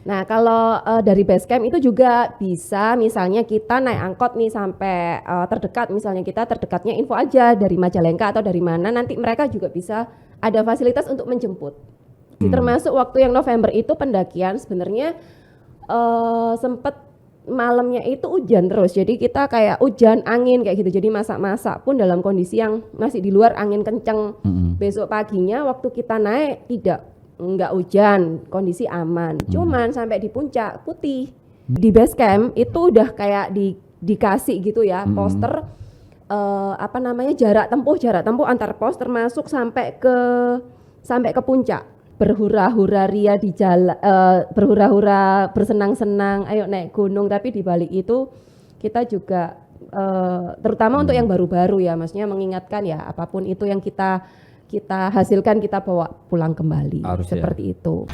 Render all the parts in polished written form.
Nah, kalau dari base camp itu juga bisa, misalnya kita naik angkot nih sampai terdekat, misalnya kita terdekatnya info aja dari Majalengka atau dari mana, nanti mereka juga bisa ada fasilitas untuk menjemput. Termasuk waktu yang November itu pendakian sebenarnya sempet malamnya itu hujan terus, jadi kita kayak hujan angin kayak gitu, jadi masak-masak pun dalam kondisi yang masih di luar angin kenceng. Besok paginya waktu kita naik enggak hujan, kondisi aman. Cuman sampai di puncak Putih di base camp itu udah kayak dikasih gitu ya poster jarak tempuh antar pos termasuk sampai ke puncak. Berhura-hura ria di jalan, berhura-hura bersenang-senang, ayo naik gunung. Tapi di balik itu kita juga terutama untuk yang baru-baru ya, maksudnya mengingatkan ya apapun itu yang kita hasilkan kita bawa pulang kembali. Harus seperti itu.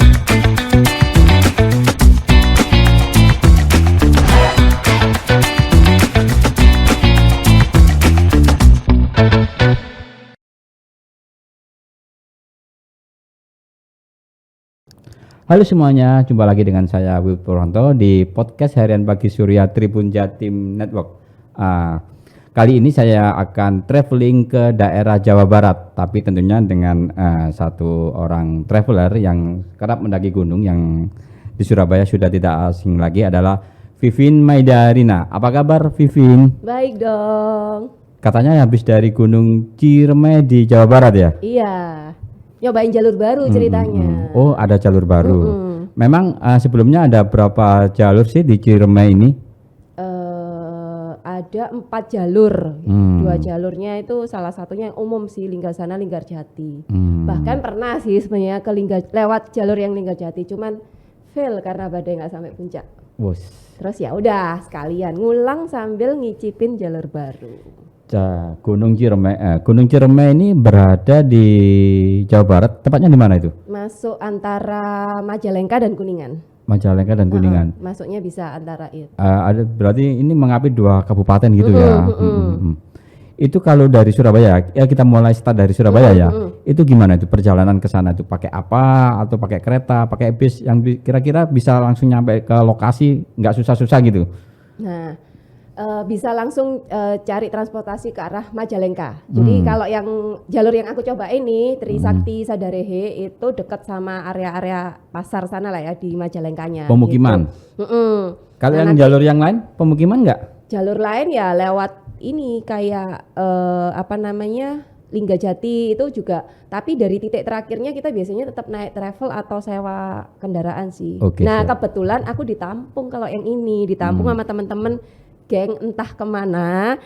Halo semuanya, jumpa lagi dengan saya Wil Purwanto di podcast Harian Pagi Surya Tribun Jatim Network. Kali ini saya akan traveling ke daerah Jawa Barat, tapi tentunya dengan satu orang traveler yang kerap mendaki gunung yang di Surabaya sudah tidak asing lagi, adalah Vivin Maidarina. Apa kabar Vivin? Baik dong. Katanya habis dari Gunung Ciremai di Jawa Barat ya? Iya, nyobain jalur baru ceritanya. Oh, ada jalur baru. Memang sebelumnya ada berapa jalur sih di Ciremai ini? Ada 4 jalur. 2 jalurnya itu salah satunya yang umum sih, Linggarsana Linggarjati. Bahkan pernah sih sebenarnya ke lewat jalur yang Linggarjati, cuman fail karena badai nggak sampai puncak. Terus ya udah sekalian ngulang sambil ngicipin jalur baru. Gunung Ciremai ini berada di Jawa Barat, tepatnya di mana itu? Masuk antara Majalengka dan Kuningan. Majalengka dan Kuningan. Masuknya bisa antara itu. Ada berarti ini mengapi 2 kabupaten gitu ya. Itu kalau dari Surabaya, ya kita mulai start dari Surabaya ya. Itu gimana itu perjalanan ke sana itu, pakai apa atau pakai kereta, pakai bis yang kira-kira bisa langsung nyampe ke lokasi nggak susah-susah gitu? Nah, bisa langsung cari transportasi ke arah Majalengka. Jadi kalau yang jalur yang aku coba ini Trisakti Sadarehe itu dekat sama area-area pasar sana lah ya di Majalengkanya. Pemukiman. Gitu. Kalau yang jalur yang lain pemukiman nggak? Jalur lain ya lewat ini kayak Linggarjati itu juga. Tapi dari titik terakhirnya kita biasanya tetap naik travel atau sewa kendaraan sih. Kebetulan aku ditampung kalau yang ini ditampung sama teman-teman geng entah kemana,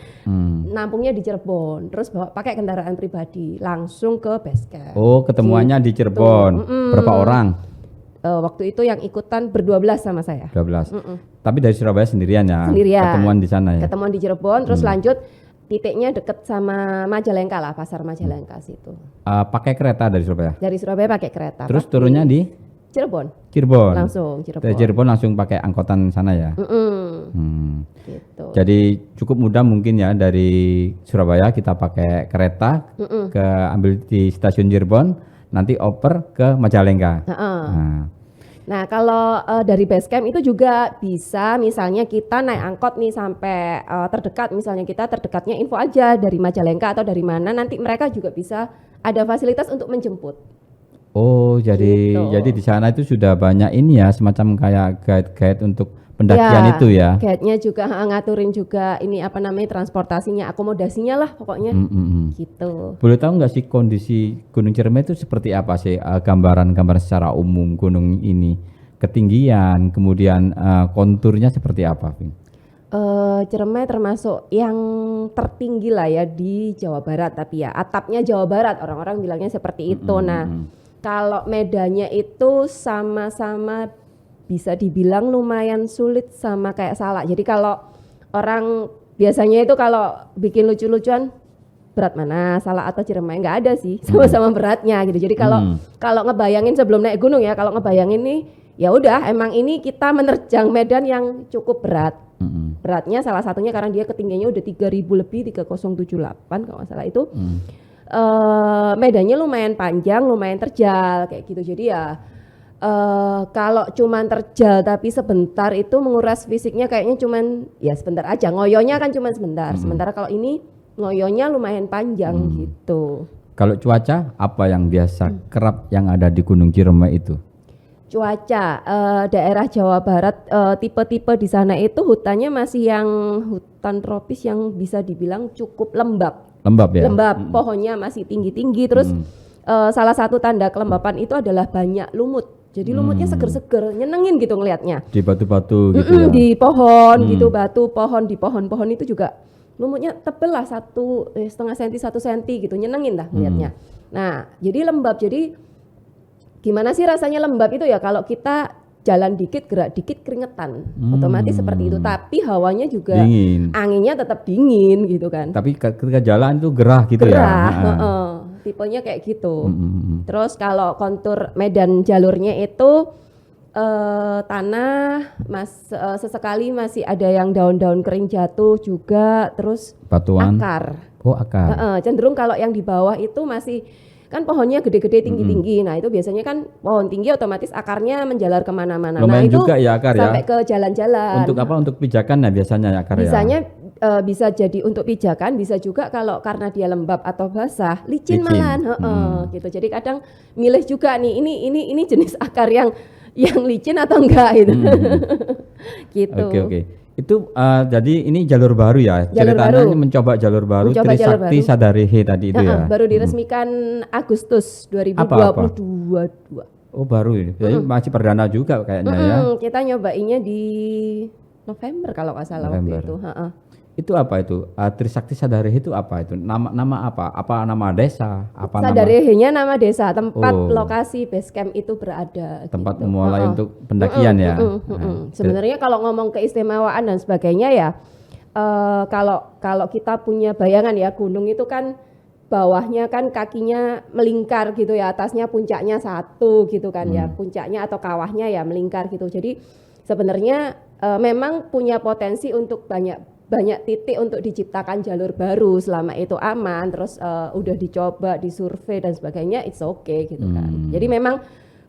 nampungnya di Cirebon, terus bawa pakai kendaraan pribadi langsung ke base camp. Oh, ketemuannya di Cirebon. Berapa orang? Waktu itu yang ikutan ber-12 sama saya. 12. Tapi dari Surabaya sendirian ya? Sendirian. Ketemuan di sana ya? Ketemuan di Cirebon, terus lanjut titiknya deket sama Majalengka lah, pasar Majalengka situ. Pakai kereta dari Surabaya? Dari Surabaya pakai kereta. Terus turunnya di? Cirebon. Langsung Cirebon. Dari Cirebon langsung pakai angkutan sana ya? Gitu. Jadi cukup mudah mungkin ya, dari Surabaya kita pakai kereta ambil di stasiun Cirebon, nanti oper ke Majalengka. Nah kalau dari base camp itu juga bisa, misalnya kita naik angkot nih sampai terdekat, misalnya kita terdekatnya info aja dari Majalengka atau dari mana, nanti mereka juga bisa ada fasilitas untuk menjemput. Oh, jadi di sana itu sudah banyak ini ya, semacam kayak guide-guide untuk pendakian itu ya. Guide-nya juga ngaturin juga ini transportasinya, akomodasinya lah pokoknya. Gitu. Boleh tahu nggak sih kondisi Gunung Ciremai itu seperti apa sih, gambaran secara umum gunung ini, ketinggian, kemudian konturnya seperti apa, Vin? Ciremai termasuk yang tertinggi lah ya di Jawa Barat, tapi ya atapnya Jawa Barat, orang-orang bilangnya seperti itu. Nah, kalau medannya itu sama-sama bisa dibilang lumayan sulit sama kayak Salak. Jadi kalau orang biasanya itu kalau bikin lucu-lucuan, berat mana Salak atau Ciremai, nggak ada sih, sama-sama beratnya gitu. Jadi kalau ngebayangin sebelum naik gunung ya, kalau ngebayangin nih ya udah emang ini kita menerjang medan yang cukup berat. Beratnya salah satunya karena dia ketinggiannya udah 3000 lebih, 3078 kalau nggak salah itu. Medannya lumayan panjang, lumayan terjal kayak gitu. Jadi ya Kalau cuman terjal tapi sebentar itu menguras fisiknya kayaknya cuman ya sebentar aja. Ngoyonya kan cuman sebentar. Sementara kalau ini ngoyonya lumayan panjang gitu. Kalau cuaca apa yang biasa kerap yang ada di Gunung Ciremai itu? Cuaca daerah Jawa Barat tipe-tipe di sana itu hutannya masih yang hutan tropis yang bisa dibilang cukup lembab. Lembab ya? Lembab, pohonnya masih tinggi-tinggi. Terus salah satu tanda kelembapan itu adalah banyak lumut. Jadi lumutnya seger-seger, nyenengin gitu ngelihatnya. Di batu-batu gitu ya? Di pohon gitu, batu pohon, di pohon-pohon itu juga lumutnya tebel lah 1,5 senti 1 senti gitu, nyenengin dah ngelihatnya. Nah jadi lembab, jadi gimana sih rasanya lembab itu ya, kalau kita jalan dikit, gerak dikit keringetan, otomatis seperti itu. Tapi hawanya juga Dingin. anginnya tetap dingin gitu kan. Tapi ketika jalan itu gerah gitu ya? Gerah, tipenya kayak gitu. Terus kalau kontur medan jalurnya itu tanah sesekali masih ada yang daun-daun kering jatuh juga, terus Batuan? akar. Oh akar. Cenderung kalau yang di bawah itu masih kan pohonnya gede-gede tinggi-tinggi. Nah itu biasanya kan pohon tinggi otomatis akarnya menjalar kemana-mana. Lumayan nah itu juga ya akar ya? sampai ke jalan-jalan. Untuk apa? Untuk pijakan ya biasanya akar ya? Bisanya bisa jadi untuk pijakan, bisa juga kalau karena dia lembab atau basah, licin malahan, gitu. Jadi kadang milih juga nih, ini jenis akar yang licin atau enggak gitu. Gitu. Oke. Itu jadi ini jalur baru ya? Jalur Ceritanya baru. mencoba jalur baru, Mencoba jalur Trisakti baru. Sadarehe tadi itu ya? Baru diresmikan Agustus 2022. Oh baru ini, jadi masih perdana juga kayaknya ya? Kita nyobainnya di November kalau nggak salah waktu November. itu. Itu apa itu? Trisakti Sadarehe itu apa itu? Nama apa? Apa nama desa? Apa nama Sadarehenya nama desa, tempat Oh. lokasi base camp itu berada. tempat gitu. memulai untuk pendakian ya? Nah, Sebenarnya kalau ngomong keistimewaan dan sebagainya ya, kalau kita punya bayangan ya, gunung itu kan bawahnya kan kakinya melingkar gitu ya, atasnya puncaknya satu gitu kan ya, puncaknya atau kawahnya ya melingkar gitu. Jadi sebenarnya memang punya potensi untuk banyak titik untuk diciptakan jalur baru selama itu aman, terus udah dicoba, disurvei dan sebagainya, it's okay gitu kan. Jadi memang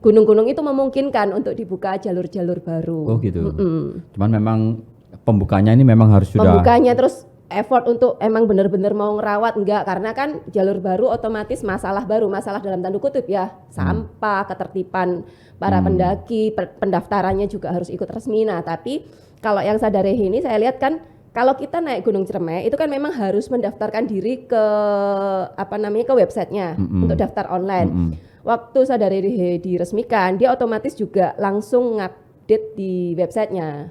gunung-gunung itu memungkinkan untuk dibuka jalur-jalur baru. Oh gitu. Cuman memang pembukanya ini memang harus sudah. Pembukanya terus effort untuk emang benar-benar mau ngerawat enggak, karena kan jalur baru otomatis masalah baru, masalah dalam tanda kutip ya, sampah, ketertiban para pendaki, pendaftarannya juga harus ikut resmi. Nah tapi kalau yang Sadarehe ini saya lihat kan, kalau kita naik Gunung Ciremai itu kan memang harus mendaftarkan diri ke ke websitenya untuk daftar online. Waktu Sadarehe diresmikan, dia otomatis juga langsung ngupdate di websitenya.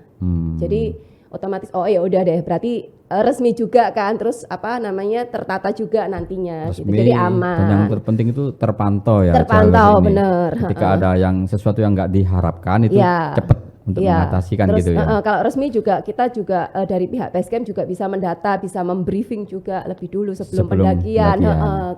Jadi otomatis oh ya udah deh, berarti resmi juga kan, terus tertata juga nantinya. Gitu. Jadi aman. Dan yang terpenting itu terpantau ya. Terpantau jalur ini. bener. Ketika ada yang sesuatu yang nggak diharapkan itu Ya. cepat untuk mengatasi kan Terus, gitu ya. kalau resmi juga kita juga dari pihak Basecamp juga bisa mendata, bisa membriefing juga lebih dulu sebelum pendakian.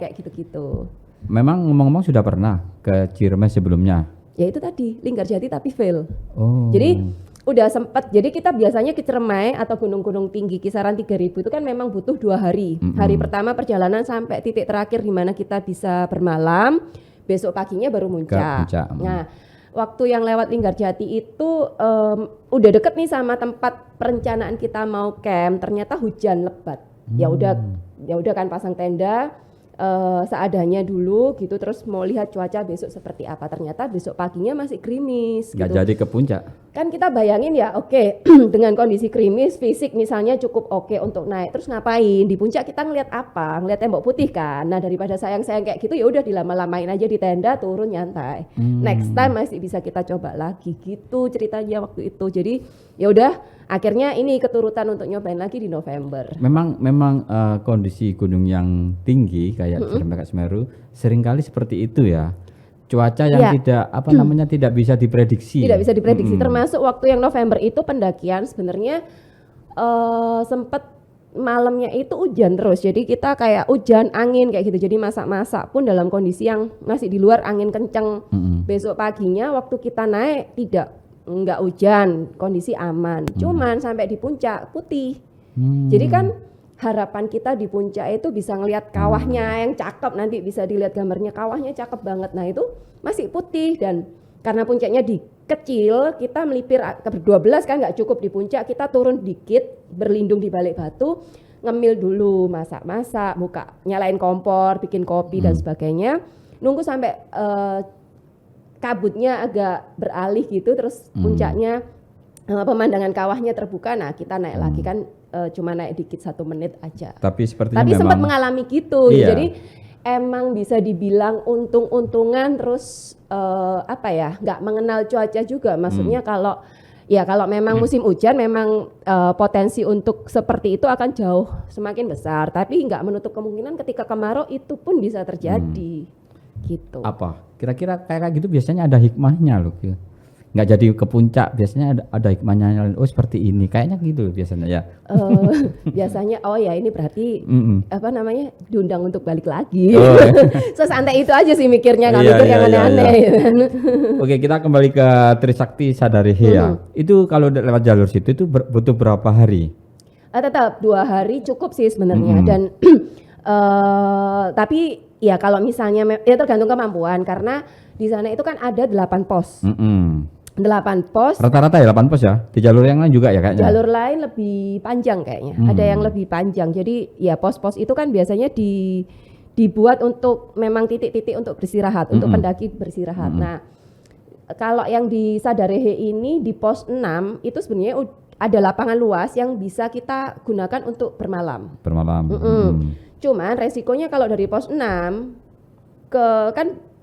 Kayak gitu-gitu. Memang ngomong-ngomong sudah pernah ke Ciremai sebelumnya? Ya itu tadi Linggarjati tapi fail. Oh. Jadi udah sempat, jadi kita biasanya ke Ciremai atau gunung-gunung tinggi kisaran 3.000 itu kan memang butuh 2 hari. Hari pertama perjalanan sampai titik terakhir di mana kita bisa bermalam, besok paginya baru muncak. Nah, waktu yang lewat Linggarjati itu udah deket nih sama tempat perencanaan kita mau camp, ternyata hujan lebat. Ya udah kan pasang tenda seadanya dulu gitu, terus mau lihat cuaca besok seperti apa. Ternyata besok paginya masih gerimis. Nggak gitu. jadi ke puncak. Kan kita bayangin ya, oke, dengan kondisi gerimis, fisik misalnya cukup oke untuk naik. Terus ngapain? Di puncak kita ngeliat apa? Ngeliat tembok putih kan. Nah daripada sayang-sayang kayak gitu, ya udah dilama-lamain aja di tenda, turun nyantai. Next time masih bisa kita coba lagi gitu ceritanya waktu itu. Jadi ya udah, akhirnya ini keturutan untuk nyobain lagi di November. Memang kondisi gunung yang tinggi kayak Ciremai Semeru seringkali seperti itu ya. Cuaca yang tidak bisa diprediksi. Tidak bisa diprediksi, termasuk waktu yang November itu pendakian sebenarnya sempat malamnya itu hujan terus. Jadi kita kayak hujan, angin kayak gitu. Jadi masak-masak pun dalam kondisi yang masih di luar, angin kenceng. Besok paginya waktu kita naik enggak hujan, kondisi aman. Cuman sampai di puncak putih. Jadi kan harapan kita di puncak itu bisa ngelihat kawahnya yang cakep, nanti bisa dilihat gambarnya, kawahnya cakep banget. Nah itu masih putih dan karena puncaknya kecil, kita melipir ke 12 kan nggak cukup di puncak, kita turun dikit, berlindung di balik batu, ngemil dulu, masak-masak, nyalain kompor, bikin kopi dan sebagainya, nunggu sampai kabutnya agak beralih gitu, terus puncaknya pemandangan kawahnya terbuka, nah kita naik lagi kan cuma naik dikit 1 menit aja. Tapi sepertinya Tapi sempat memang mengalami gitu, Iya. jadi emang bisa dibilang untung-untungan, terus nggak mengenal cuaca juga. Maksudnya kalau memang musim hujan, memang potensi untuk seperti itu akan jauh semakin besar. Tapi nggak menutup kemungkinan ketika kemarau itu pun bisa terjadi, gitu. apa? Kira-kira kayak gitu biasanya ada hikmahnya loh. Nggak jadi ke puncak biasanya ada hikmahnya. Oh seperti ini, kayaknya gitu biasanya ya. Biasanya ini berarti diundang untuk balik lagi. Oh. Sesantai itu aja sih mikirnya, nggak Iya, mikir iya, yang iya, aneh-aneh. iya. gitu kan. Oke, kita kembali ke Trisakti Sadarehe ya. Itu kalau lewat jalur situ itu butuh berapa hari? Tetap 2 hari cukup sih sebenarnya, dan tapi ya kalau misalnya ya tergantung kemampuan, karena di sana itu kan ada 8 pos. 8 pos. Rata-rata ya 8 pos ya. Di jalur yang lain juga ya kayaknya. Jalur lain lebih panjang kayaknya. Ada yang lebih panjang. Jadi ya pos-pos itu kan biasanya dibuat untuk memang titik-titik untuk beristirahat, untuk pendaki beristirahat. Nah, kalau yang di Sadarehe ini di pos 6 itu sebenarnya ada lapangan luas yang bisa kita gunakan untuk bermalam. Cuman resikonya kalau dari pos 6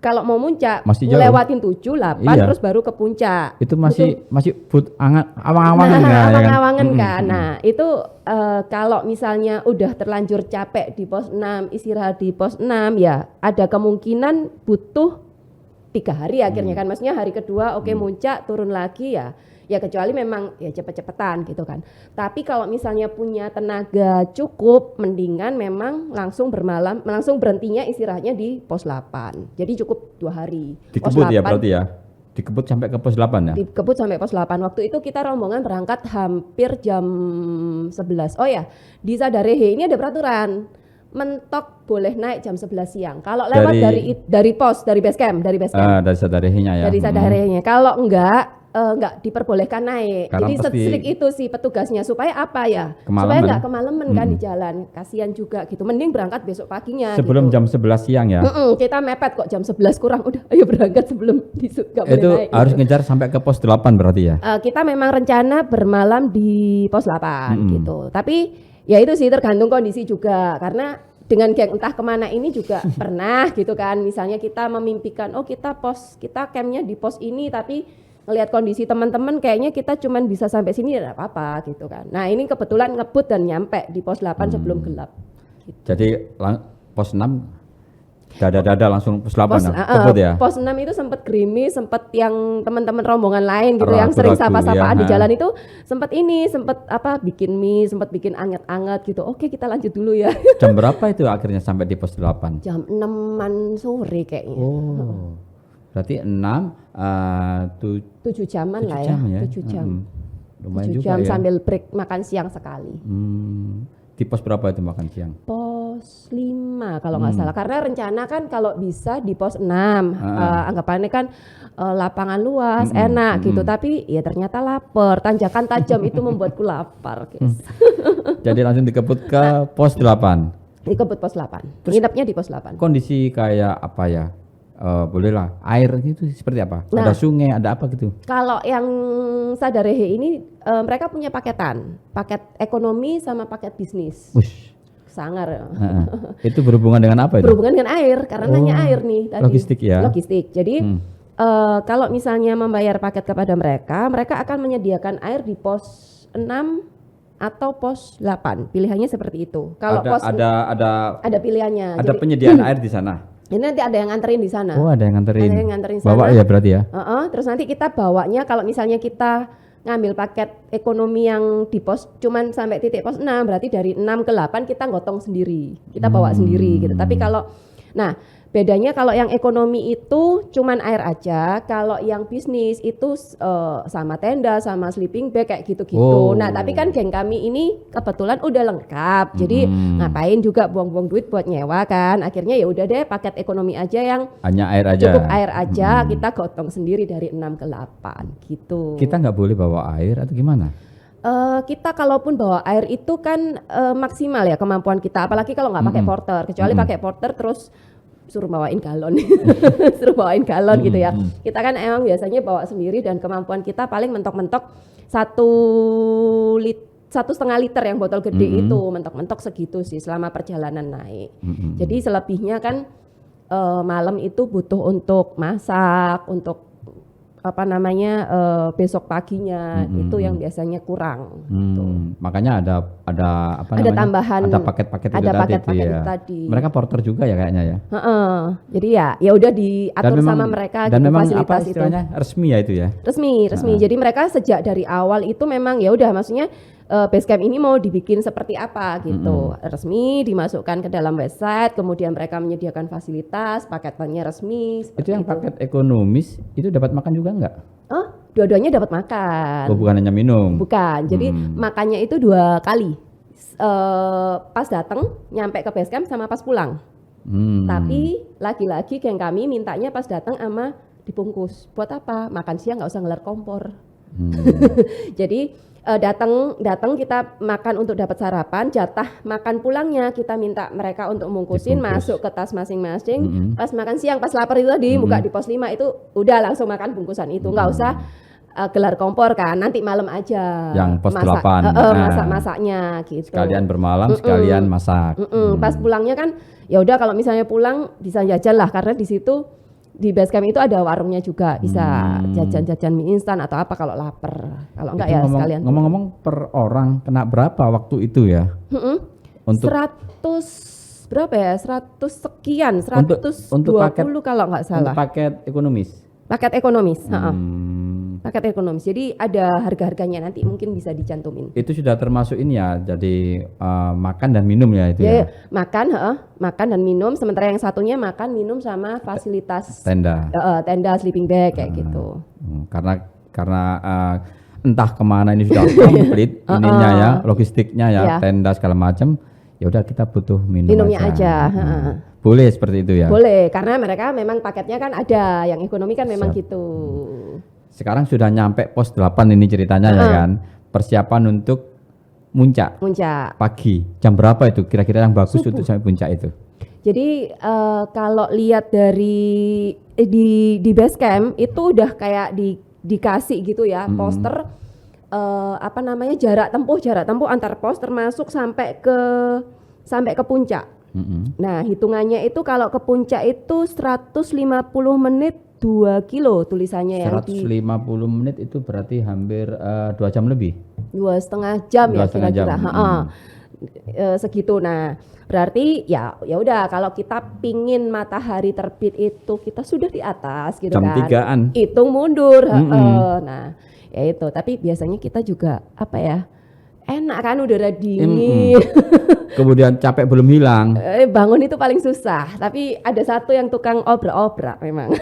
kalau mau muncak Masih jauh. lewatin 7, 8 Iya. terus baru ke puncak. Itu masih awang-awangan awang-awangan kan. Nah, itu kalau misalnya udah terlanjur capek di pos 6, istirahat di pos 6 ya ada kemungkinan butuh 3 hari akhirnya kan. Maksudnya hari kedua muncak, turun lagi ya kecuali memang ya cepet-cepetan gitu kan. Tapi kalau misalnya punya tenaga cukup, mendingan memang langsung berhentinya istirahatnya di pos 8. Jadi cukup 2 hari. Dikebut ya berarti ya. Dikebut sampai ke pos 8 ya. Dikebut sampai pos 8. Waktu itu kita rombongan berangkat hampir jam 11. Oh ya, di Sadarehe ini ada peraturan. Mentok boleh naik jam 11 siang. Kalau lewat dari base camp. Dari Sadarehenya ya. Dari Sadarehenya. Kalau enggak diperbolehkan naik. Karena Jadi pasti setrik itu sih petugasnya supaya apa ya? Kemalaman. Supaya enggak kemalaman kan di jalan. Kasihan juga gitu. Mending berangkat besok paginya. Sebelum gitu. jam 11 siang ya. Kita mepet kok jam 11 kurang. Udah ayo berangkat sebelum enggak boleh Itu naik. harus ngejar sampai ke pos 8 berarti ya. Kita memang rencana bermalam di pos 8 gitu. Tapi ya itu sih tergantung kondisi juga. Karena dengan geng entah kemana ini juga pernah gitu kan. Misalnya kita memimpikan kita campnya di pos ini, tapi ngelihat kondisi teman-teman kayaknya kita cuman bisa sampai sini ya apa-apa gitu kan. Nah ini kebetulan ngebut dan nyampe di pos 8 sebelum gelap. Gitu. Jadi pos 6 dada langsung pos 8 kebut ya. Pos 6 itu sempat gerimis, sempat yang teman-teman rombongan lain gitu yang Ragu-ragu, sering sapa-sapaan ya. di jalan itu sempat bikin mie, sempat bikin anget-anget gitu. Oke, kita lanjut dulu ya. Jam berapa itu akhirnya sampai di pos 8? Jam 6-an sore kayaknya. Oh. Berarti 7 jaman lah ya. 7 jam. Lumayan 7 juga jam ya. sambil break makan siang sekali. Di pos berapa itu makan siang? Pos 5 kalau nggak salah. Karena rencana kan kalau bisa di pos 6. Anggapannya kan lapangan luas, enak gitu. Tapi ya ternyata lapar. Tanjakan tajam itu membuatku lapar. Guys. Jadi langsung dikebut ke pos 8. Dikebut pos 8. Nginepnya di pos 8. Kondisi kayak apa ya? Bolehlah air gitu seperti apa? Nah, ada sungai, ada apa gitu? Kalau yang Sadarehe ini mereka punya paketan. Paket ekonomi sama paket bisnis. Wush. Sangar. Itu berhubungan dengan apa itu? Berhubungan dengan air, karena nanya air nih tadi. Logistik ya. Logistik. Jadi kalau misalnya membayar paket kepada mereka akan menyediakan air di pos 6 atau pos 8. Pilihannya seperti itu. Kalau pos ada pilihannya. Ada Jadi, penyediaan air di sana. ini nanti ada yang nganterin di sana. Oh, ada yang nganterin. Ada yang nganterin sana. Bawa ya berarti ya. Terus nanti kita bawanya kalau misalnya kita ngambil paket ekonomi yang di pos cuman sampai titik pos 6, berarti dari 6 ke 8 kita gotong sendiri. Kita bawa sendiri gitu. Tapi kalau Bedanya kalau yang ekonomi itu cuman air aja, kalau yang bisnis itu sama tenda, sama sleeping bag kayak gitu-gitu. Oh. Nah, tapi kan geng kami ini kebetulan udah lengkap. Jadi ngapain juga buang-buang duit buat nyewa kan. Akhirnya ya udah deh paket ekonomi aja yang Hanya air aja. cukup air aja, kita gotong sendiri dari 6 ke 8 gitu. Kita nggak boleh bawa air atau gimana? Kita kalaupun bawa air itu kan maksimal ya kemampuan kita, apalagi kalau nggak pakai porter, kecuali pakai porter terus suruh bawain galon, suruh bawain galon gitu ya. Kita kan emang biasanya bawa sendiri dan kemampuan kita paling mentok-mentok 1,5 liter yang botol gede itu, mentok-mentok segitu sih selama perjalanan naik. Jadi selebihnya kan malam itu butuh untuk masak, untuk besok paginya itu yang biasanya kurang. Gitu. Makanya ada tambahan, ada paket-paket itu paket-paket ya. tadi. Mereka porter juga ya kayaknya ya. Jadi ya udah diatur sama mereka dan gitu, memang fasilitas apa istilahnya resmi ya itu ya. Resmi. Jadi mereka sejak dari awal itu memang ya udah, maksudnya base camp ini mau dibikin seperti apa gitu. Resmi dimasukkan ke dalam website, kemudian mereka menyediakan fasilitas, paketannya resmi. Itu yang paket ekonomis itu dapat makan juga enggak? Oh, dua-duanya dapat makan. Oh, bukan hanya minum. Bukan. Jadi makannya itu 2 kali. Pas datang nyampe ke base camp sama pas pulang. Tapi lagi-lagi geng kami mintanya pas datang sama dibungkus. Buat apa? Makan siang nggak usah ngelar kompor. Jadi datang kita makan untuk dapat sarapan, jatah makan pulangnya kita minta mereka untuk mungkusin, masuk ke tas masing-masing. Pas makan siang, pas lapar itu tadi buka di pos 5 itu udah langsung makan bungkusan itu, nggak usah gelar kompor kan, nanti malam aja. Yang pos 8 masak-masaknya gitu. Sekalian bermalam, sekalian masak. Pas pulangnya kan ya udah, kalau misalnya pulang bisa jajan lah, karena di situ di base camp itu ada warungnya juga, bisa jajan-jajan mie instan atau apa kalau lapar. Kalau enggak ya sekalian. Ngomong-ngomong per orang kena berapa waktu itu ya? Untuk 100 berapa ya? 100 sekian, 120 untuk paket, kalau nggak salah. Untuk paket ekonomis. Paket ekonomis, paket ekonomis. Jadi ada harga-harganya, nanti mungkin bisa dicantumin. Itu sudah termasuk ini ya, jadi makan dan minum ya itu ya. Makan dan minum. Sementara yang satunya makan, minum sama fasilitas tenda, sleeping bag kayak gitu. Karena entah kemana ini sudah komplit ininya ya, logistiknya ya, tenda segala macam. Ya udah kita butuh minumnya aja. Boleh seperti itu ya? Boleh, karena mereka memang paketnya kan ada, yang ekonomi kan memang gitu. Sekarang sudah nyampe pos 8 ini ceritanya ya kan, persiapan untuk muncak. Pagi, jam berapa itu kira-kira yang bagus Subuh. untuk sampai puncak itu? Jadi kalau lihat dari di base camp itu udah kayak dikasih gitu ya, poster jarak tempuh antar pos termasuk sampai ke puncak. Nah, hitungannya itu kalau ke puncak itu 150 menit 2 kilo tulisannya 150 menit itu berarti hampir 2 jam lebih. 2,5 jam ya kira-kira. Segitu. Nah, berarti ya udah, kalau kita pingin matahari terbit itu kita sudah di atas gitu jam kan. 3-an. Hitung mundur. Nah, ya itu. Tapi biasanya kita juga enak kan udara dingin. Kemudian capek belum hilang. Bangun itu paling susah, tapi ada satu yang tukang obrak-obrak memang.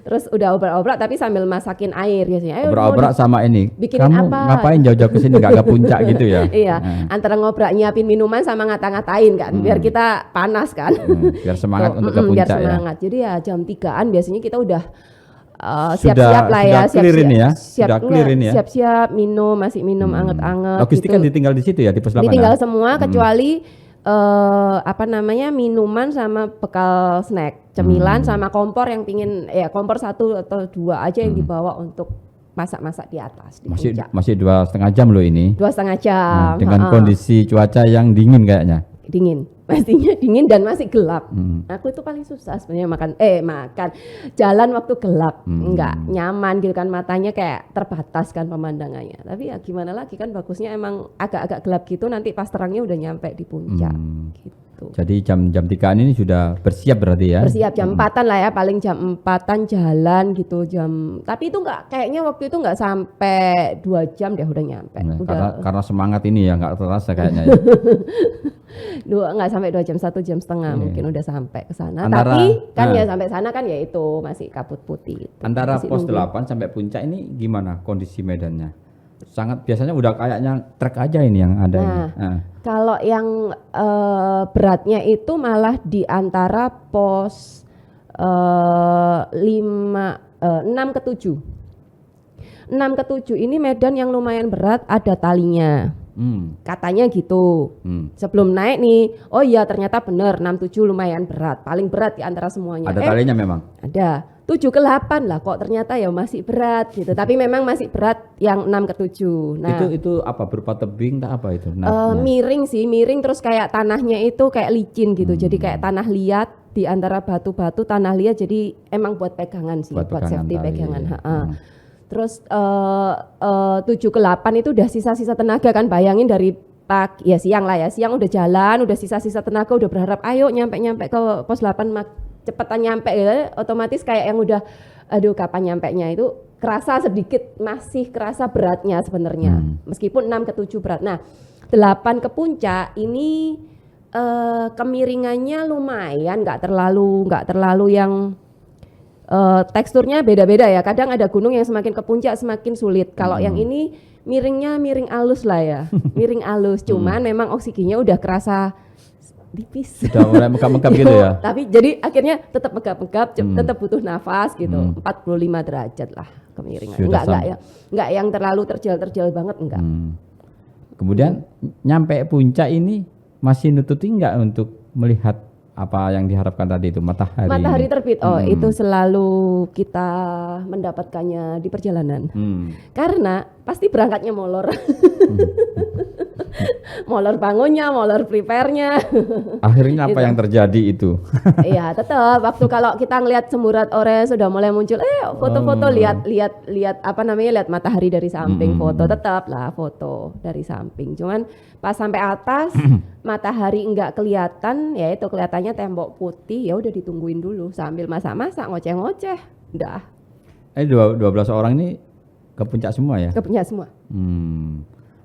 Terus udah obrak-obrak tapi sambil masakin air biasanya. Obrak-obrak sama ini. Bikinin kamu apa? Ngapain jauh-jauh ke sini enggak ke puncak gitu ya? Iya, antara ngobrak nyiapin minuman sama ngata-ngatain kan, biar kita panas kan. Biar semangat untuk ke puncak biar semangat. ya. Jadi ya jam 3-an biasanya kita udah siap-siap lah ya, siap-siap minum, masih minum anget-anget. Logistik gitu. kan ditinggal di situ ya, di pos 8. Ditinggal semua kecuali minuman sama bekal snack, cemilan sama kompor yang pingin kompor 1 atau 2 aja yang dibawa untuk masak-masak di atas di puncak. Masih 2,5 jam loh ini. 2,5 jam. Dengan kondisi cuaca yang dingin kayaknya. Dingin, pastinya dingin dan masih gelap. Aku itu paling susah sebenarnya makan jalan waktu gelap, nggak nyaman gitu kan, matanya kayak terbatas kan pemandangannya. Tapi ya gimana lagi kan, bagusnya emang agak-agak gelap gitu, nanti pas terangnya udah nyampe di puncak. Gitu. Jadi jam 3-an ini sudah bersiap berarti ya? Bersiap jam 4-an lah ya, paling jam 4-an jalan gitu tapi itu nggak, kayaknya waktu itu nggak sampai 2 jam deh udah nyampe. Karena semangat ini ya nggak terasa kayaknya ya. nggak sampai 2 jam, 1,5 jam Iya. mungkin udah sampai ke sana. Antara- Tapi kan nah. ya sampai sana kan ya itu masih kabut putih. Itu. Antara Masih pos nungguin. 8 sampai puncak ini gimana kondisi medannya? Sangat biasanya udah kayaknya trek aja ini yang ada ini. Nah. Kalau yang beratnya itu malah di antara pos 6 ke 7. 6 ke 7 ini medan yang lumayan berat, ada talinya. Katanya gitu. Sebelum naik nih, oh iya ternyata bener 6-7 lumayan berat, paling berat di antara semuanya. Ada talinya memang. Ada 7 ke 8 lah, kok ternyata ya masih berat gitu. Tapi memang masih berat yang 6 ke 7. Nah, Itu apa berupa tebing tak apa itu? miring sih, miring terus kayak tanahnya itu kayak licin gitu. Jadi kayak tanah liat di antara batu-batu, tanah liat, jadi emang buat pegangan sih, buat pegangan safety tali, pegangan. ya. Terus 7 ke 8 itu udah sisa-sisa tenaga kan, bayangin dari pagi ya siang lah ya, siang udah jalan, udah sisa-sisa tenaga, udah berharap ayo nyampe ke pos 8 cepetan nyampe ya, otomatis kayak yang udah aduh kapan nyampenya itu kerasa sedikit, masih kerasa beratnya sebenarnya. Meskipun 6 ke 7 berat. Nah, 8 ke puncak ini kemiringannya lumayan, nggak terlalu yang teksturnya beda-beda ya. Kadang ada gunung yang semakin ke puncak semakin sulit. Kalau yang ini miringnya miring alus lah ya, miring alus. Cuman memang oksigennya udah kerasa tipis. Udah mulai megap-megap gitu ya. Tapi jadi akhirnya tetap megap-megap, tetap butuh nafas gitu. 45 derajat lah kemiringan. Sudah Enggak yang terlalu terjal banget enggak. Kemudian nyampe puncak ini masih nututi enggak untuk melihat apa yang diharapkan tadi itu matahari? Matahari ini? terbit. Oh, itu selalu kita mendapatkannya di perjalanan. Karena pasti berangkatnya molor. Molor bangunnya, molor prepare-nya. Akhirnya apa yang terjadi itu? Iya, tetap waktu kalau kita ngelihat semburat orange sudah mulai muncul, foto-foto lihat apa namanya, lihat matahari dari samping, foto tetap lah foto dari samping. Cuman pas sampai atas matahari enggak kelihatan, ya itu kelihatannya tembok putih, ya udah ditungguin dulu sambil masak-masak, ngoceh-ngoceh. Udah. 12 orang ini ke puncak semua ya? Ke puncak semua.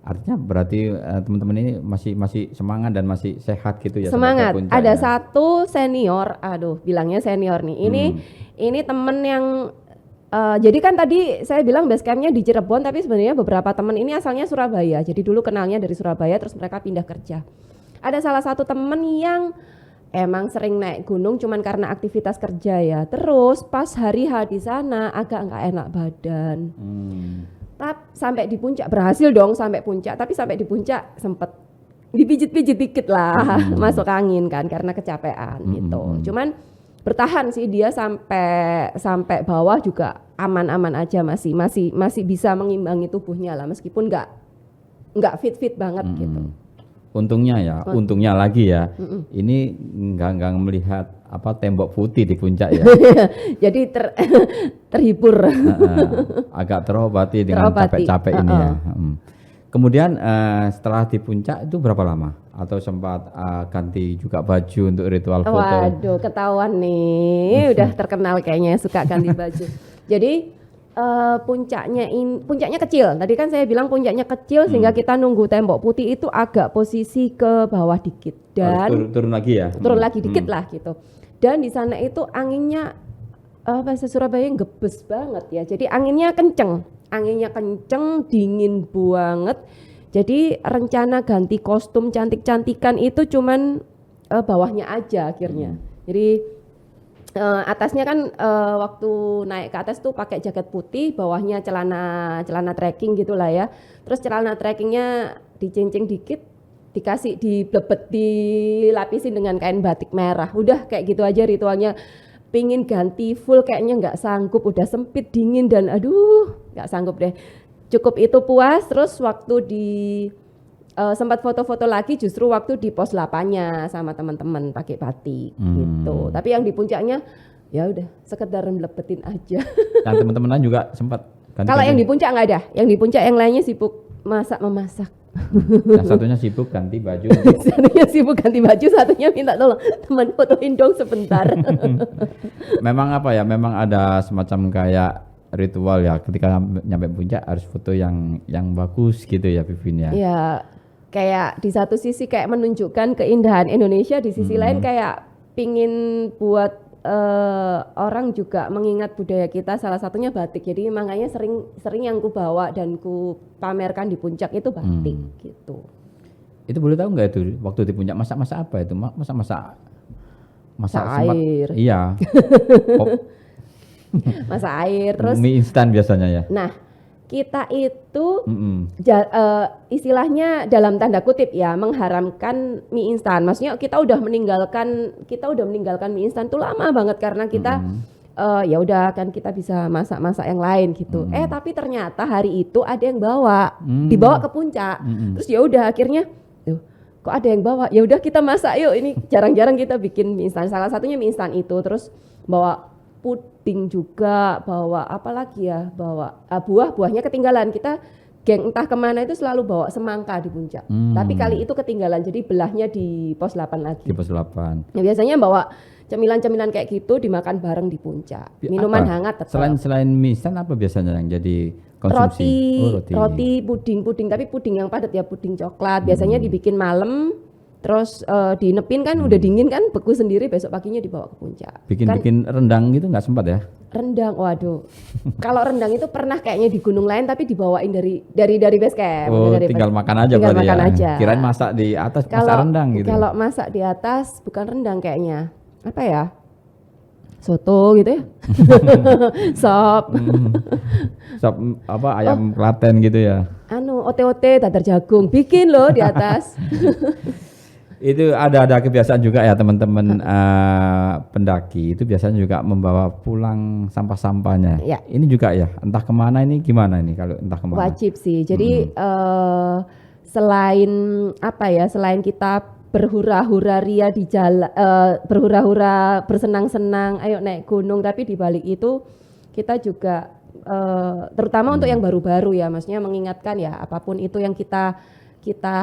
Artinya berarti teman-teman ini masih semangat dan masih sehat gitu ya? Semangat. sampai ke Ada puncaknya? satu senior, bilangnya senior nih. Ini temen yang jadi kan tadi saya bilang base campnya di Cirebon, tapi sebenarnya beberapa teman ini asalnya Surabaya. Jadi dulu kenalnya dari Surabaya, terus mereka pindah kerja. Ada salah satu temen yang emang sering naik gunung, cuman karena aktivitas kerja ya. Terus pas hari H di sana agak nggak enak badan. Tapi sampai di puncak berhasil dong sampai puncak, tapi sampai di puncak sempet dipijit-pijit dikit lah, masuk angin kan karena kecapean gitu. Cuman bertahan sih dia sampai bawah juga aman-aman aja, masih bisa mengimbangi tubuhnya lah, meskipun nggak fit banget gitu. Untungnya lagi ya. Ini nggak melihat apa tembok putih di puncak ya. Jadi terhibur. Agak terobati dengan capek-capek ini ya. Kemudian setelah di puncak itu berapa lama? Atau sempat ganti juga baju untuk ritual foto? Waduh, ketahuan nih, udah terkenal kayaknya suka ganti baju. Jadi puncaknya kecil. Tadi kan saya bilang puncaknya kecil sehingga kita nunggu tembok putih itu agak posisi ke bawah dikit dan turun lagi ya. Turun lagi dikit lah gitu. Dan di sana itu anginnya bahasa Surabaya ngebes banget ya. Jadi anginnya kenceng, dingin banget. Jadi rencana ganti kostum cantik-cantikan itu cuman bawahnya aja akhirnya. Jadi atasnya kan waktu naik ke atas tuh pakai jaket putih, bawahnya celana trekking gitulah ya. Terus celana trekkingnya dicincing dikit, dilapisin dengan kain batik merah. Udah kayak gitu aja ritualnya. Pingin ganti full kayaknya nggak sanggup, udah sempit, dingin dan aduh nggak sanggup deh. Cukup itu puas. Terus waktu sempat foto-foto lagi justru waktu di pos 8-nya sama teman-teman pakai batik gitu. Tapi yang di puncaknya ya udah sekedar melepetin aja. Dan teman-teman juga sempat ganti. Kalau yang di puncak nggak ada. Yang di puncak yang lainnya sibuk memasak. Yang satunya sibuk ganti baju. Satunya sibuk ganti baju, satunya minta tolong teman fotoin dong sebentar. Memang apa ya? Memang ada semacam kayak ritual ya ketika nyampe puncak harus foto yang bagus gitu ya Vivin ya. Ya kayak di satu sisi kayak menunjukkan keindahan Indonesia, di sisi lain kayak pingin buat orang juga mengingat budaya kita, salah satunya batik. Jadi makanya sering yang ku bawa dan ku pamerkan di puncak itu batik gitu. Itu boleh tahu nggak itu waktu di puncak masak-masak apa itu? Masak Air. Iya. Masak air terus. Mie instan biasanya ya. Nah, kita itu istilahnya dalam tanda kutip ya mengharamkan mie instan. Maksudnya kita udah meninggalkan mie instan tuh lama banget karena kita ya udah kan kita bisa masak-masak yang lain gitu. Tapi ternyata hari itu ada yang dibawa ke puncak. Terus ya udah akhirnya kok ada yang bawa, ya udah kita masak yuk. Ini jarang-jarang kita bikin mie instan. Salah satunya mie instan itu, terus bawa puding juga, bawa apa lagi ya, bawa buahnya ketinggalan. Kita geng entah kemana itu selalu bawa semangka di puncak. Tapi kali itu ketinggalan, jadi belahnya di pos 8 lagi. Di pos 8. Nah, biasanya bawa cemilan-cemilan kayak gitu dimakan bareng di puncak. Minuman hangat tetap. Selain mie instan apa biasanya yang jadi konsumsi? Roti, puding, tapi puding yang padat ya, puding coklat. Biasanya dibikin malam, terus dinepin kan udah dingin kan, beku sendiri, besok paginya dibawa ke puncak. Bikin rendang gitu nggak sempat ya? Rendang, waduh. Kalau rendang itu pernah kayaknya di gunung lain tapi dibawain dari base camp. Tinggal makan aja tinggal berarti makan ya. aja. Kirain masak di atas, masak rendang gitu. Kalau masak di atas bukan rendang kayaknya. Apa ya? Soto gitu ya. Sop. Sop apa ayam Klaten gitu ya. Ote-ote dadar jagung bikin loh di atas. Itu ada kebiasaan juga ya teman-teman pendaki itu biasanya juga membawa pulang sampah-sampahnya. Ya. Ini juga ya, entah kemana ini gimana ini kalau entah kemana. Wajib sih. Jadi selain kita berhura-hura ria di jalan, berhura-hura bersenang-senang, ayo naik gunung, tapi di balik itu kita juga terutama untuk yang baru-baru ya, maksudnya mengingatkan ya apapun itu yang kita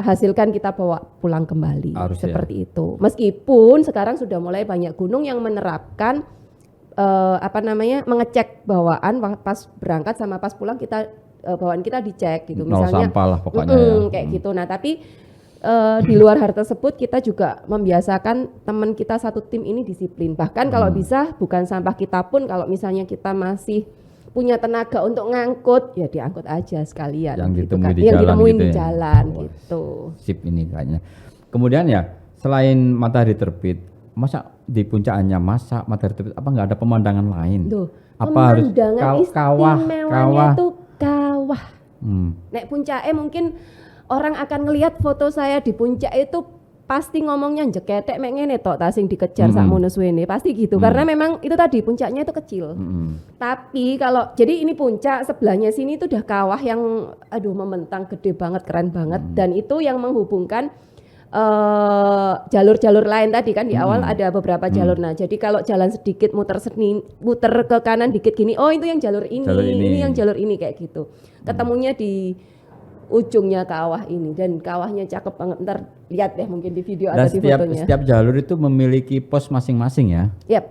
hasilkan kita bawa pulang kembali. Harus seperti itu. Meskipun sekarang sudah mulai banyak gunung yang menerapkan mengecek bawaan pas berangkat sama pas pulang kita bawaan kita dicek gitu. Misalnya sampah lah pokoknya kayak gitu. Nah, tapi di luar hal tersebut kita juga membiasakan teman kita satu tim ini disiplin. Bahkan kalau bisa bukan sampah kita pun, kalau misalnya kita masih punya tenaga untuk ngangkut ya diangkut aja sekalian. Yang gitu ditemui kan. di yang jalan ditemuin gitu di ya? jalan gitu. Sip ini kayaknya. Kemudian ya selain matahari terbit, masa di puncak hanya masak matahari terbit, apa nggak ada pemandangan lain? Tuh, apa harus istimewanya itu kawah. Nek puncaknya mungkin orang akan ngelihat foto saya di puncak itu pasti ngomongnya jeketek mek ngene tok ta sing dikejar sakmono suwene, pasti gitu. Karena memang itu tadi puncaknya itu kecil. Tapi kalau jadi ini puncak, sebelahnya sini itu udah kawah yang membentang gede banget, keren banget, dan itu yang menghubungkan jalur-jalur lain tadi kan di awal ada beberapa jalur. Nah, jadi kalau jalan sedikit muter ke kanan dikit gini, oh itu yang jalur ini yang jalur ini kayak gitu. Ketemunya di ujungnya kawah ini, dan kawahnya cakep banget. Ntar lihat deh mungkin di video atau di fotonya. Setiap jalur itu memiliki pos masing-masing ya. Yep.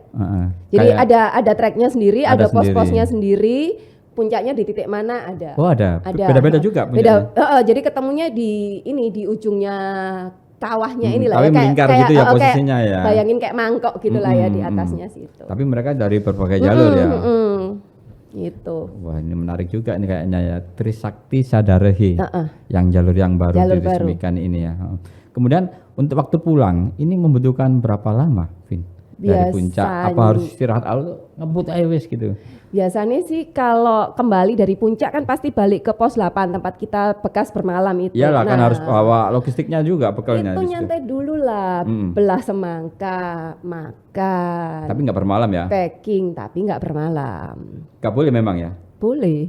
Jadi ada treknya sendiri, ada pos-posnya sendiri. Puncaknya di titik mana ada. Oh ada. Beda-beda juga puncaknya. Jadi ketemunya di ujungnya kawahnya ini lah tapi ya. Melingkar gitu ya posisinya ya. Bayangin kayak mangkok gitu lah ya di atasnya situ. Tapi mereka dari berbagai jalur ya. Gitu. Wah ini menarik juga ini kayaknya ya, Trisakti Sadarehi yang jalur yang baru diresmikan ini ya. Kemudian untuk waktu pulang ini membutuhkan berapa lama, Vin? Dari puncak apa harus istirahat ngebut aja wis gitu? Biasanya sih kalau kembali dari puncak kan pasti balik ke pos 8 tempat kita bekas bermalam itu. Iyalah kan harus bawa logistiknya juga bekalnya. Itu nyantai dulu lah, belah semangka, makan. Tapi nggak bermalam ya? Packing tapi nggak bermalam. Nggak boleh memang ya? Boleh.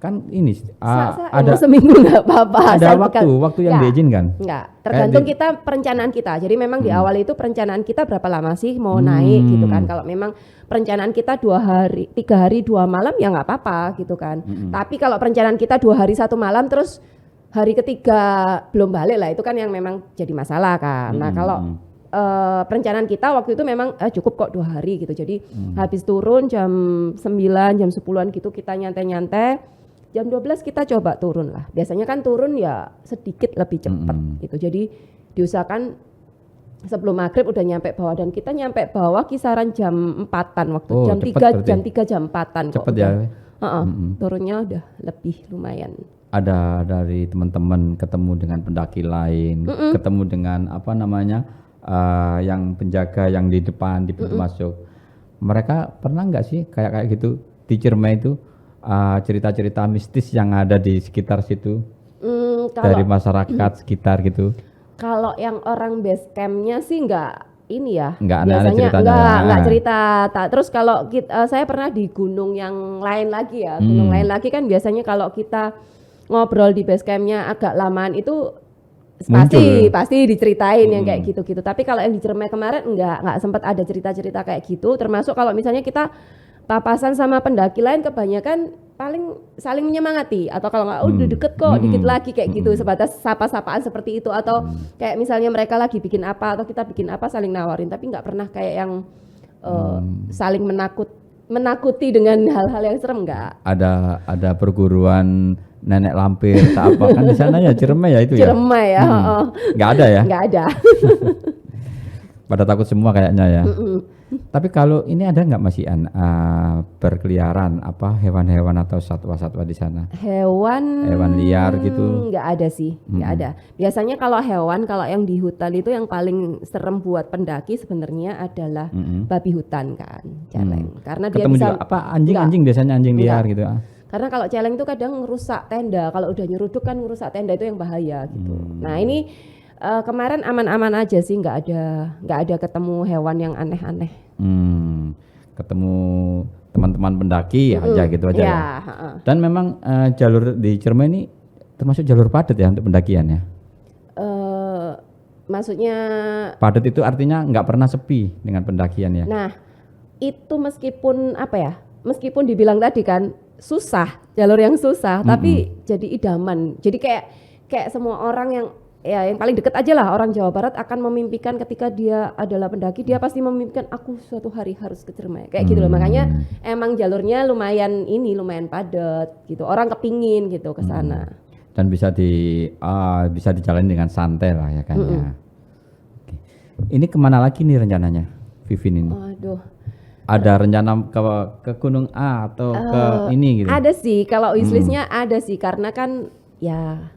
Kan ini ada seminggu nggak apa-apa. Ada waktu yang diizinkan? Enggak, tergantung kita perencanaan kita. Jadi memang di awal itu perencanaan kita berapa lama sih mau naik gitu kan. Kalau memang perencanaan kita 2 hari, 3 hari 2 malam ya nggak apa-apa gitu kan. Tapi kalau perencanaan kita 2 hari 1 malam terus hari ketiga belum balik lah, itu kan yang memang jadi masalah kan. Nah kalau perencanaan kita waktu itu memang cukup kok 2 hari gitu. Jadi habis turun jam 9, jam 10-an gitu kita nyantai-nyantai. jam 12 kita coba turun lah. Biasanya kan turun ya sedikit lebih cepat gitu. Jadi diusahakan sebelum maghrib udah nyampe bawah, dan kita nyampe bawah kisaran jam 4-an waktu jam 3 jam 4-an kok. Cepet ya. Turunnya udah lebih lumayan. Ada dari teman-teman ketemu dengan pendaki lain, ketemu dengan apa namanya yang penjaga yang di depan di pintu masuk. Mereka pernah nggak sih kayak gitu di Ciremai itu cerita-cerita mistis yang ada di sekitar situ dari masyarakat sekitar gitu? Kalau yang orang base campnya sih nggak ini ya, nggak aneh-aneh biasanya ceritanya. nggak cerita. Terus kalau saya pernah di gunung yang lain lagi ya, gunung lain lagi kan biasanya kalau kita ngobrol di base campnya agak lamaan itu pasti diceritain yang kayak gitu-gitu. Tapi kalau yang di Ciremai kemarin nggak sempat ada cerita-cerita kayak gitu. Termasuk kalau misalnya kita papasan sama pendaki lain, kebanyakan paling saling menyemangati, atau kalau nggak udah deket kok dikit lagi kayak gitu, sebatas sapa-sapaan seperti itu, atau kayak misalnya mereka lagi bikin apa atau kita bikin apa saling nawarin, tapi nggak pernah kayak yang saling menakuti dengan hal-hal yang serem, nggak. Ada perguruan nenek lampir tak apa kan di sana ya, Ciremai ya itu ya. Ciremai ya. Nggak ada ya? Nggak ada. Pada takut semua kayaknya ya. Tapi kalau ini ada nggak Mas Ian berkeliaran apa hewan-hewan atau satwa-satwa di sana? Hewan liar gitu? Nggak ada sih, nggak ada. Biasanya kalau hewan, kalau yang di hutan itu yang paling serem buat pendaki sebenarnya adalah babi hutan kan, celeng. Karena dia ketemu bisa juga apa anjing biasanya anjing liar gitu. Karena kalau celeng itu kadang ngerusak tenda, kalau udah nyeruduk kan ngerusak tenda, itu yang bahaya gitu. Nah ini kemarin aman-aman aja sih, nggak ada ketemu hewan yang aneh-aneh. Ketemu teman-teman pendaki aja gitu aja ya. Dan memang jalur di Ciremai ini termasuk jalur padat ya untuk pendakian ya. Maksudnya padat itu artinya nggak pernah sepi dengan pendakian ya. Nah itu meskipun meskipun dibilang tadi kan susah, jalur yang susah, tapi jadi idaman. Jadi kayak semua orang yang paling dekat aja lah, orang Jawa Barat akan memimpikan ketika dia adalah pendaki, dia pasti memimpikan aku suatu hari harus ke Ciremai kayak gitu loh. Makanya emang jalurnya lumayan padat gitu, orang kepingin gitu ke sana. Dan bisa dijalani dengan santai lah ya kan ya. Oke. Ini kemana lagi nih rencananya Vivin ini? Aduh, ada rencana ke Gunung A atau ke ini gitu? Ada sih, kalau wishlistnya ada sih, karena kan ya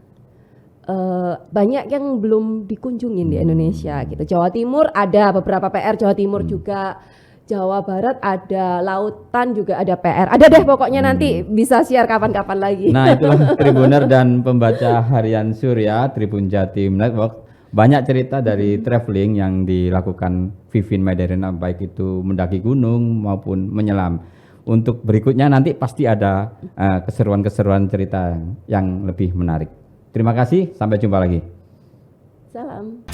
banyak yang belum dikunjungin di Indonesia gitu. Jawa Timur ada beberapa PR, Jawa Timur juga, Jawa Barat ada, lautan juga ada PR. Ada deh pokoknya, nanti bisa share kapan-kapan lagi. Nah itulah Tribuner dan pembaca harian Surya Tribun Jatim Network. Banyak cerita dari traveling yang dilakukan Vivin Maiderena, baik itu mendaki gunung maupun menyelam. Untuk berikutnya nanti pasti ada keseruan-keseruan cerita yang lebih menarik. Terima kasih, sampai jumpa lagi. Salam.